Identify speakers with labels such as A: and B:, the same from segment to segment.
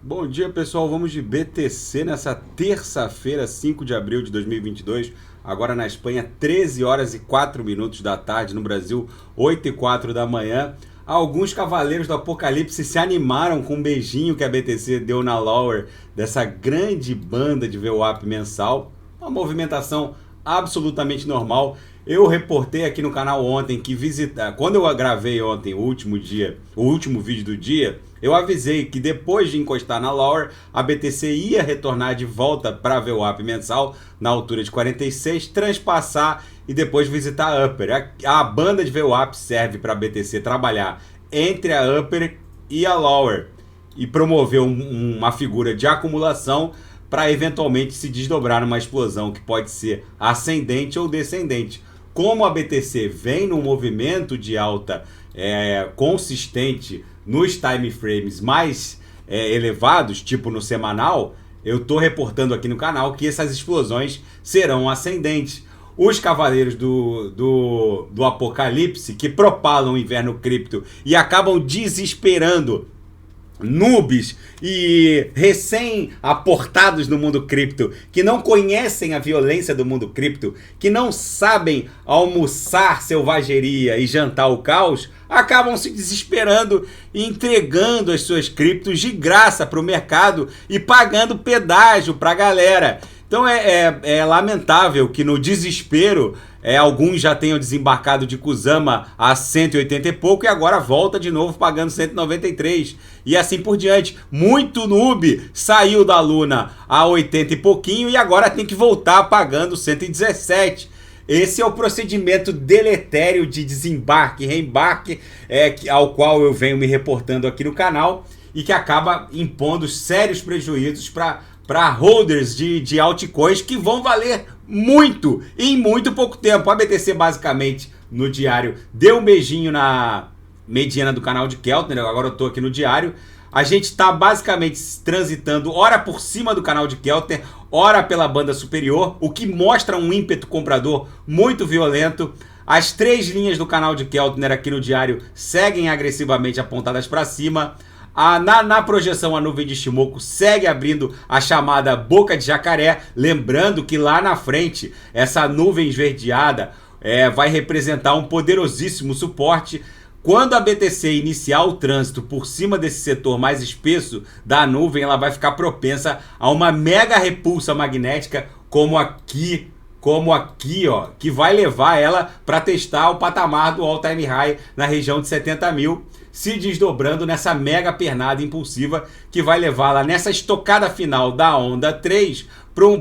A: Bom dia, pessoal. Vamos de BTC nessa terça-feira, 5 de abril de 2022. Agora na Espanha, 13 horas e 4 minutos da tarde. No Brasil, 8 e 4 da manhã. Alguns cavaleiros do Apocalipse se animaram com um beijinho que a BTC deu na Lower dessa grande banda de VWAP mensal. Uma movimentação absolutamente normal. Eu reportei aqui no canal ontem que quando eu gravei ontem o último vídeo do dia, eu avisei que depois de encostar na Lower, a BTC ia retornar de volta para a VWAP mensal na altura de 46, transpassar e depois visitar a Upper. A banda de VWAP serve para a BTC trabalhar entre a Upper e a Lower e promover uma figura de acumulação para eventualmente se desdobrar numa explosão que pode ser ascendente ou descendente. Como a BTC vem num movimento de alta consistente nos time frames mais elevados, tipo no semanal, eu estou reportando aqui no canal que essas explosões serão ascendentes. Os cavaleiros do Apocalipse, que propalam o inverno cripto e acabam desesperando noobs e recém-aportados no mundo cripto, que não conhecem a violência do mundo cripto, que não sabem almoçar selvageria e jantar o caos, acabam se desesperando e entregando as suas criptos de graça para o mercado e pagando pedágio para a galera. Então é lamentável que no desespero alguns já tenham desembarcado de Kusama a 180 e pouco e agora volta de novo pagando 193 e assim por diante. Muito noob saiu da Luna a 80 e pouquinho e agora tem que voltar pagando 117. Esse é o procedimento deletério de desembarque e reembarque ao qual eu venho me reportando aqui no canal e que acaba impondo sérios prejuízos para holders de altcoins que vão valer muito em muito pouco tempo. A BTC basicamente no diário deu um beijinho na mediana do canal de Keltner, agora eu estou aqui no diário. A gente está basicamente transitando ora por cima do canal de Keltner, ora pela banda superior, o que mostra um ímpeto comprador muito violento. As três linhas do canal de Keltner aqui no diário seguem agressivamente apontadas para cima. Na projeção, a nuvem de Shimoku segue abrindo a chamada boca de jacaré, lembrando que lá na frente, essa nuvem esverdeada vai representar um poderosíssimo suporte. Quando a BTC iniciar o trânsito por cima desse setor mais espesso da nuvem, ela vai ficar propensa a uma mega repulsa magnética como aqui, ó, que vai levar ela para testar o patamar do all-time high na região de 70 mil, se desdobrando nessa mega pernada impulsiva que vai levá-la nessa estocada final da onda 3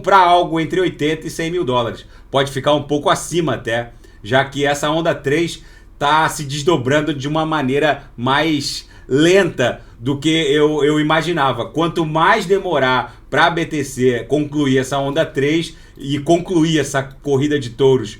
A: para algo entre 80 e 100 mil dólares. Pode ficar um pouco acima até, já que essa onda 3 está se desdobrando de uma maneira mais lenta do que eu imaginava. Quanto mais demorar para a BTC concluir essa onda 3 e concluir essa corrida de touros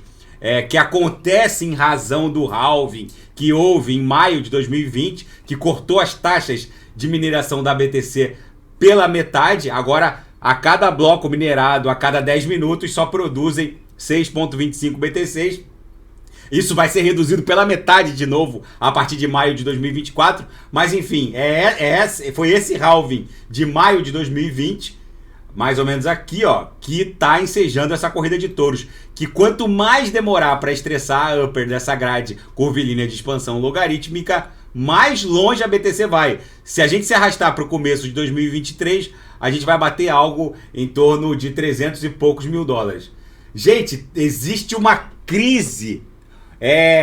A: que acontece em razão do halving que houve em maio de 2020, que cortou as taxas de mineração da BTC pela metade. Agora, a cada bloco minerado, a cada 10 minutos, só produzem 6,25 BTCs. Isso vai ser reduzido pela metade de novo a partir de maio de 2024. Mas enfim, foi esse halving de maio de 2020, mais ou menos aqui, ó, que está ensejando essa corrida de touros. Que quanto mais demorar para estressar a Upper dessa grade curvilínea de expansão logarítmica, mais longe a BTC vai. Se a gente se arrastar para o começo de 2023, a gente vai bater algo em torno de 300 e poucos mil dólares. Gente, existe uma crise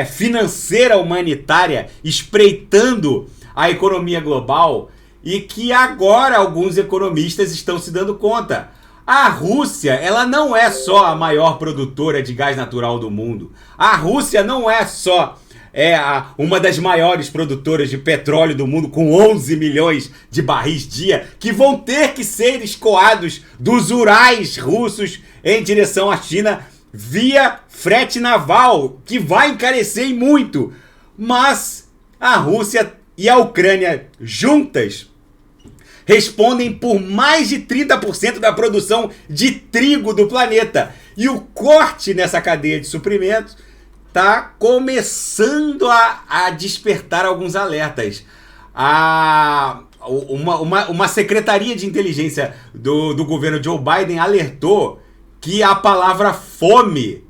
A: financeira humanitária espreitando a economia global e que agora alguns economistas estão se dando conta. A Rússia, ela não é só a maior produtora de gás natural do mundo. A Rússia não é só uma das maiores produtoras de petróleo do mundo, com 11 milhões de barris dia, que vão ter que ser escoados dos Urais russos em direção à China via frete naval, que vai encarecer em muito. Mas a Rússia e a Ucrânia juntas respondem por mais de 30% da produção de trigo do planeta. E o corte nessa cadeia de suprimentos está começando a despertar alguns alertas. uma secretaria de inteligência do governo Joe Biden alertou que a palavra fome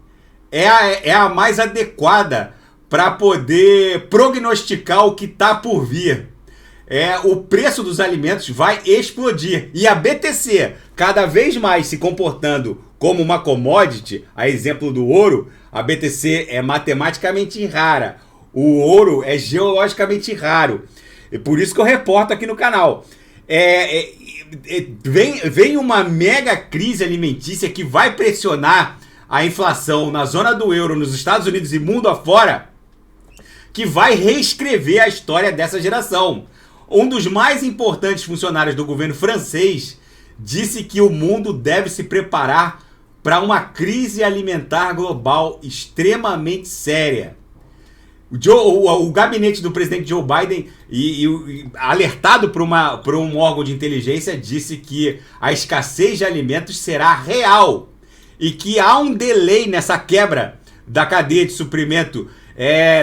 A: é a mais adequada para poder prognosticar o que está por vir. O preço dos alimentos vai explodir. E a BTC, cada vez mais se comportando como uma commodity, a exemplo do ouro, a BTC é matematicamente rara. O ouro é geologicamente raro. E por isso que eu reporto aqui no canal. Vem uma mega crise alimentícia que vai pressionar a inflação na zona do euro, nos Estados Unidos e mundo afora, que vai reescrever a história dessa geração. Um dos mais importantes funcionários do governo francês disse que o mundo deve se preparar para uma crise alimentar global extremamente séria. O gabinete do presidente Joe Biden, alertado por um órgão de inteligência, disse que a escassez de alimentos será real e que há um delay nessa quebra da cadeia de suprimento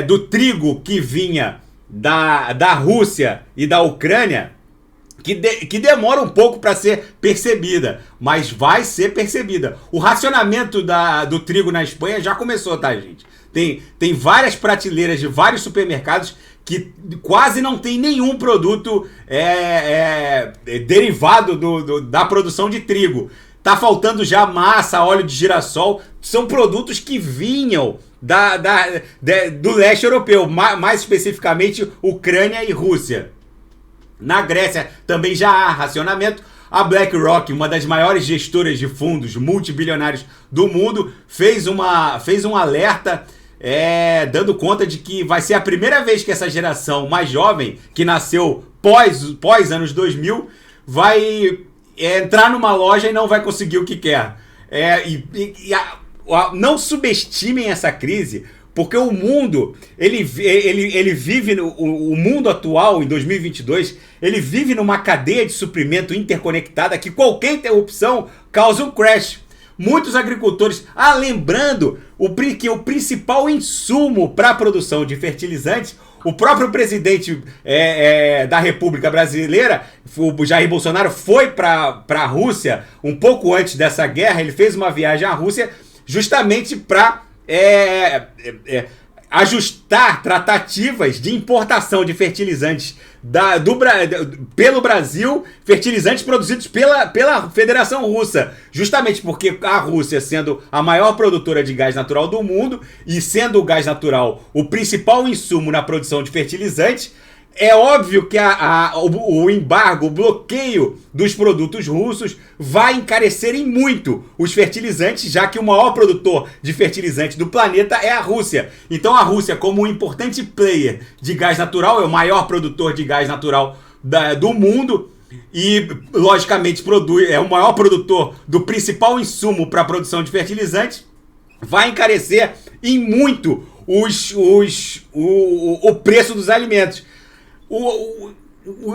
A: do trigo que vinha da Rússia e da Ucrânia, que demora um pouco para ser percebida, mas vai ser percebida. O racionamento do trigo na Espanha já começou, tá, gente? Tem várias prateleiras de vários supermercados que quase não tem nenhum produto derivado da produção de trigo. Tá faltando já massa, óleo de girassol, são produtos que vinham do leste europeu, mais especificamente Ucrânia e Rússia. Na Grécia também já há racionamento. A BlackRock, uma das maiores gestoras de fundos multibilionários do mundo, fez um alerta dando conta de que vai ser a primeira vez que essa geração mais jovem, que nasceu pós anos 2000, vai entrar numa loja e não vai conseguir o que quer. Não subestimem essa crise, porque o mundo, ele vive, o mundo atual, em 2022, ele vive numa cadeia de suprimento interconectada que qualquer interrupção causa um crash. Muitos agricultores, lembrando que o principal insumo para a produção de fertilizantes, o próprio presidente da República Brasileira, o Jair Bolsonaro, foi para a Rússia um pouco antes dessa guerra. Ele fez uma viagem à Rússia justamente para ajustar tratativas de importação de fertilizantes pelo Brasil, fertilizantes produzidos pela Federação Russa, justamente porque a Rússia, sendo a maior produtora de gás natural do mundo e sendo o gás natural o principal insumo na produção de fertilizantes, é óbvio que o embargo, o bloqueio dos produtos russos vai encarecer em muito os fertilizantes, já que o maior produtor de fertilizantes do planeta é a Rússia. Então a Rússia, como um importante player de gás natural, é o maior produtor de gás natural do mundo e, logicamente, é o maior produtor do principal insumo para a produção de fertilizantes, vai encarecer em muito o preço dos alimentos.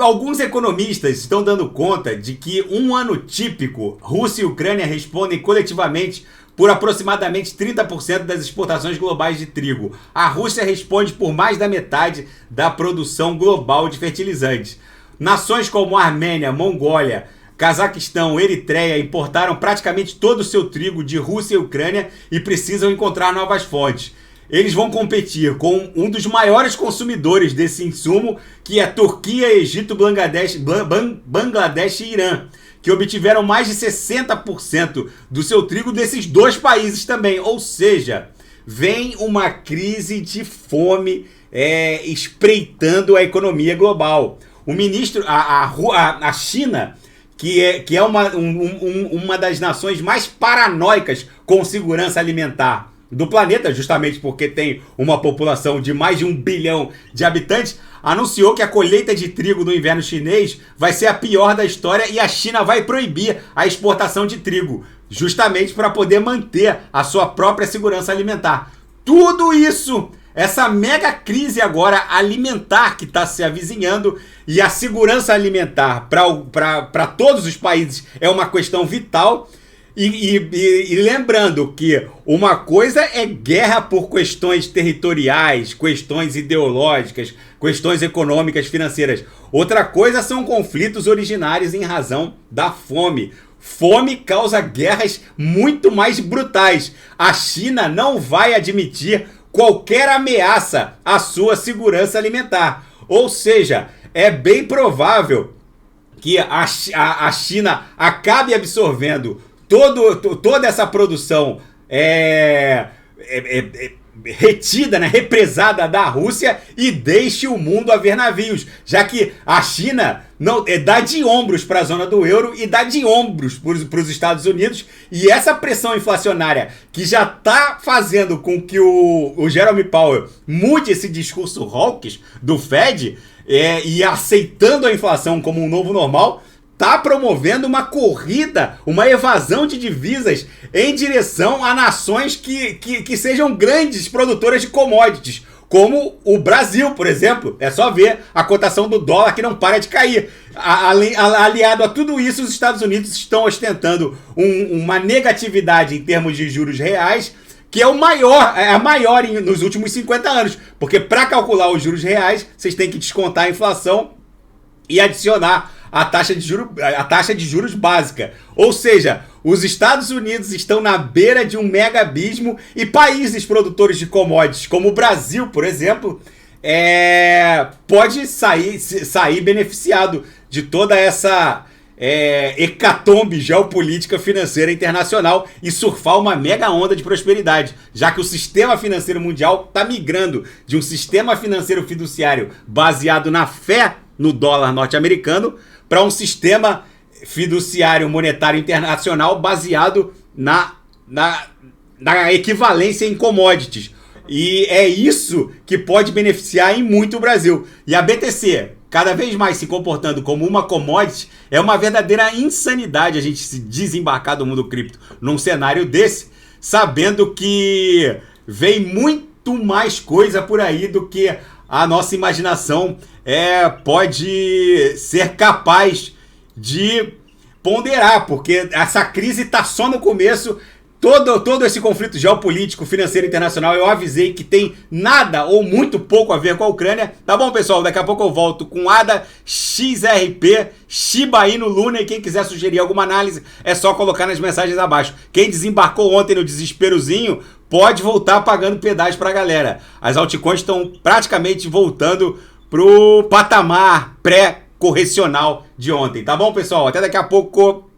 A: Alguns economistas estão dando conta de que um ano típico, Rússia e Ucrânia respondem coletivamente por aproximadamente 30% das exportações globais de trigo. A Rússia responde por mais da metade da produção global de fertilizantes. Nações como Armênia, Mongólia, Cazaquistão, Eritreia importaram praticamente todo o seu trigo de Rússia e Ucrânia e precisam encontrar novas fontes. Eles vão competir com um dos maiores consumidores desse insumo, que é Turquia, Egito, Bangladesh e Irã, que obtiveram mais de 60% do seu trigo desses dois países também. Ou seja, vem uma crise de fome espreitando a economia global. O ministro, a China, que é uma das nações mais paranoicas com segurança alimentar do planeta, justamente porque tem uma população de mais de 1 bilhão de habitantes, anunciou que a colheita de trigo no inverno chinês vai ser a pior da história e a China vai proibir a exportação de trigo, justamente para poder manter a sua própria segurança alimentar. Tudo isso, essa mega crise agora alimentar que está se avizinhando, e a segurança alimentar para todos os países é uma questão vital. E lembrando que uma coisa é guerra por questões territoriais, questões ideológicas, questões econômicas, financeiras. Outra coisa são conflitos originários em razão da fome. Fome causa guerras muito mais brutais. A China não vai admitir qualquer ameaça à sua segurança alimentar. Ou seja, é bem provável que a China acabe absorvendo toda essa produção retida, né, represada da Rússia e deixe o mundo a ver navios, já que a China não dá de ombros para a zona do euro e dá de ombros para os Estados Unidos, e essa pressão inflacionária que já está fazendo com que o Jerome Powell mude esse discurso hawkish do Fed e aceitando a inflação como um novo normal, está promovendo uma corrida, uma evasão de divisas em direção a nações que sejam grandes produtoras de commodities, como o Brasil, por exemplo. É só ver a cotação do dólar que não para de cair. Aliado a tudo isso, os Estados Unidos estão ostentando uma negatividade em termos de juros reais, que é a maior nos últimos 50 anos. Porque para calcular os juros reais, vocês têm que descontar a inflação e adicionar a taxa de juros básica. Ou seja, os Estados Unidos estão na beira de um mega abismo e países produtores de commodities, como o Brasil, por exemplo, pode sair beneficiado de toda essa hecatombe geopolítica financeira internacional e surfar uma mega onda de prosperidade, já que o sistema financeiro mundial está migrando de um sistema financeiro fiduciário baseado na fé no dólar norte-americano para um sistema fiduciário monetário internacional baseado na equivalência em commodities. E é isso que pode beneficiar em muito o Brasil. E a BTC, cada vez mais se comportando como uma commodity, é uma verdadeira insanidade a gente se desembarcar do mundo cripto num cenário desse, sabendo que vem muito mais coisa por aí do que a nossa imaginação pode ser capaz de ponderar, porque essa crise está só no começo. Todo esse conflito geopolítico, financeiro internacional, eu avisei que tem nada ou muito pouco a ver com a Ucrânia. Tá bom, pessoal? Daqui a pouco eu volto com ADA, XRP, Shiba Inu, Luna, e quem quiser sugerir alguma análise é só colocar nas mensagens abaixo. Quem desembarcou ontem no desesperozinho pode voltar pagando pedágio pra galera. As altcoins estão praticamente voltando pro patamar pré-correcional de ontem. Tá bom, pessoal? Até daqui a pouco.